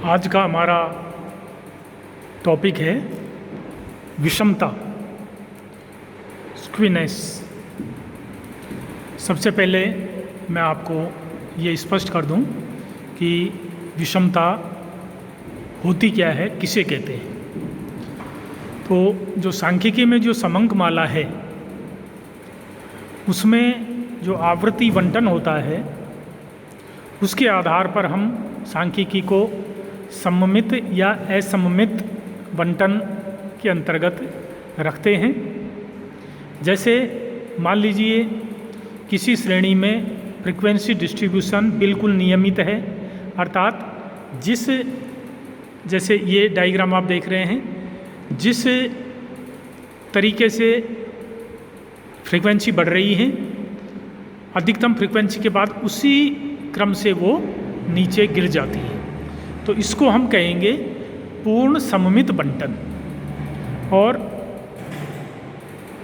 आज का हमारा टॉपिक है विषमता, स्क्वीनेस। सबसे पहले मैं आपको ये स्पष्ट कर दूं कि विषमता होती क्या है, किसे कहते हैं। तो जो सांख्यिकी में जो समंक माला है उसमें जो आवृत्ति बंटन होता है उसके आधार पर हम सांख्यिकी को सममित या असममित बंटन के अंतर्गत रखते हैं। जैसे मान लीजिए किसी श्रेणी में फ्रीक्वेंसी डिस्ट्रीब्यूशन बिल्कुल नियमित है, अर्थात जैसे ये डायग्राम आप देख रहे हैं, जिस तरीके से फ्रीक्वेंसी बढ़ रही है अधिकतम फ्रीक्वेंसी के बाद उसी क्रम से वो नीचे गिर जाती है, तो इसको हम कहेंगे पूर्ण सममित बंटन। और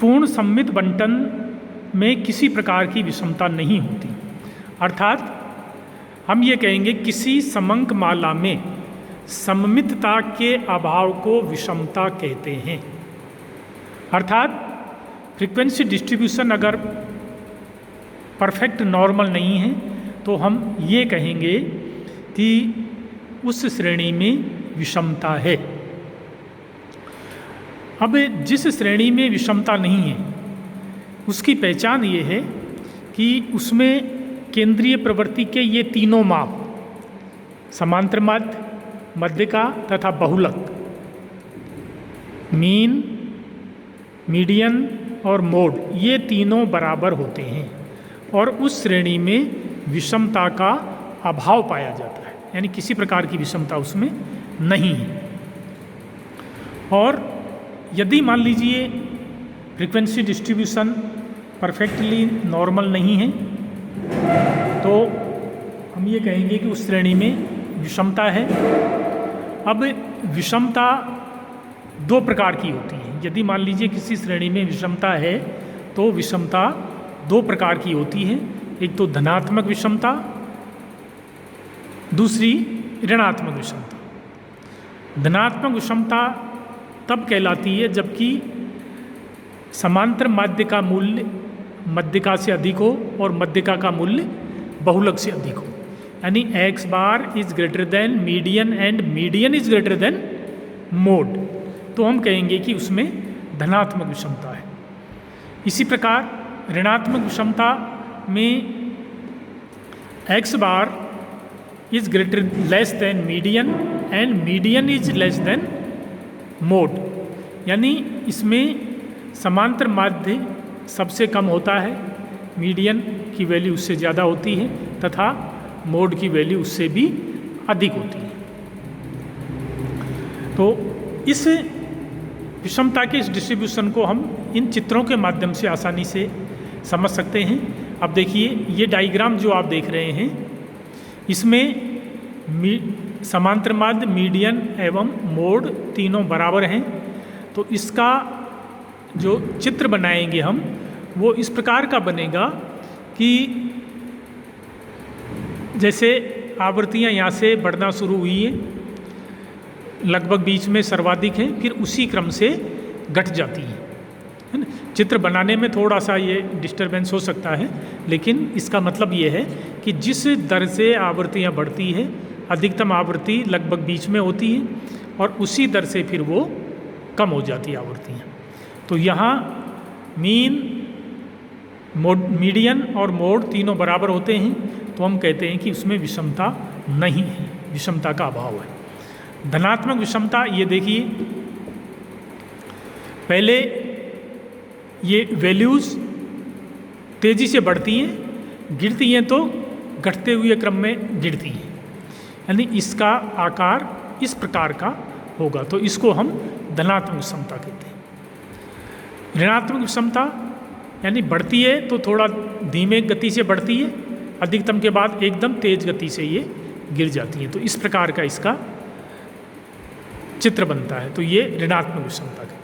पूर्ण सममित बंटन में किसी प्रकार की विषमता नहीं होती, अर्थात हम ये कहेंगे किसी समंक माला में सममितता के अभाव को विषमता कहते हैं। अर्थात फ्रीक्वेंसी डिस्ट्रीब्यूशन अगर परफेक्ट नॉर्मल नहीं है तो हम ये कहेंगे कि उस श्रेणी में विषमता है। अब जिस श्रेणी में विषमता नहीं है उसकी पहचान ये है कि उसमें केंद्रीय प्रवृत्ति के ये तीनों माप, समांतर माध्य, मध्यिका तथा बहुलक, मीन, मीडियन और मोड, ये तीनों बराबर होते हैं और उस श्रेणी में विषमता का अभाव पाया जाता है, यानी किसी प्रकार की विषमता उसमें नहीं है। और यदि मान लीजिए फ्रीक्वेंसी डिस्ट्रीब्यूशन परफेक्टली नॉर्मल नहीं है तो हम ये कहेंगे कि उस श्रेणी में विषमता है। अब विषमता दो प्रकार की होती है। यदि मान लीजिए किसी श्रेणी में विषमता है तो विषमता दो प्रकार की होती है, एक तो धनात्मक विषमता, दूसरी ऋणात्मक विषमता। धनात्मक विषमता तब कहलाती है जबकि समांतर माध्य का मूल्य मध्यिका से अधिक हो और मध्यिका का मूल्य बहुलक से अधिक हो, यानी x bar is greater than median and median is greater than mode, तो हम कहेंगे कि उसमें धनात्मक विषमता है। इसी प्रकार ऋणात्मक विषमता में x bar is greater less than median and median is less than mode, यानी इसमें समांतर माध्य सबसे कम होता है, मीडियन की वैल्यू उससे ज़्यादा होती है तथा मोड की वैल्यू उससे भी अधिक होती है। तो इस विषमता के इस डिस्ट्रीब्यूशन को हम इन चित्रों के माध्यम से आसानी से समझ सकते हैं। अब देखिए ये डायग्राम जो आप देख रहे हैं इसमें समांतर माध्य, मीडियन एवं मोड तीनों बराबर हैं, तो इसका जो चित्र बनाएंगे हम वो इस प्रकार का बनेगा कि जैसे आवृत्तियाँ यहाँ से बढ़ना शुरू हुई है, लगभग बीच में सर्वाधिक है, फिर उसी क्रम से घट जाती है ना। चित्र बनाने में थोड़ा सा ये डिस्टरबेंस हो सकता है, लेकिन इसका मतलब ये है कि जिस दर से आवृत्तियाँ बढ़ती है अधिकतम आवृत्ति लगभग बीच में होती है और उसी दर से फिर वो कम हो जाती है आवृत्तियाँ। तो यहाँ मीन, मोड, मीडियन और मोड तीनों बराबर होते हैं, तो हम कहते हैं कि उसमें विषमता नहीं है, विषमता का अभाव है। धनात्मक विषमता, ये देखिए पहले ये वैल्यूज़ तेज़ी से बढ़ती हैं, गिरती हैं तो घटते हुए क्रम में गिरती हैं, यानी इसका आकार इस प्रकार का होगा, तो इसको हम धनात्मक विषमता कहते हैं। ऋणात्मक विषमता यानी बढ़ती है तो थोड़ा धीमे गति से बढ़ती है, अधिकतम के बाद एकदम तेज गति से ये गिर जाती है, तो इस प्रकार का इसका चित्र बनता है, तो ये ऋणात्मक विषमता कहते हैं।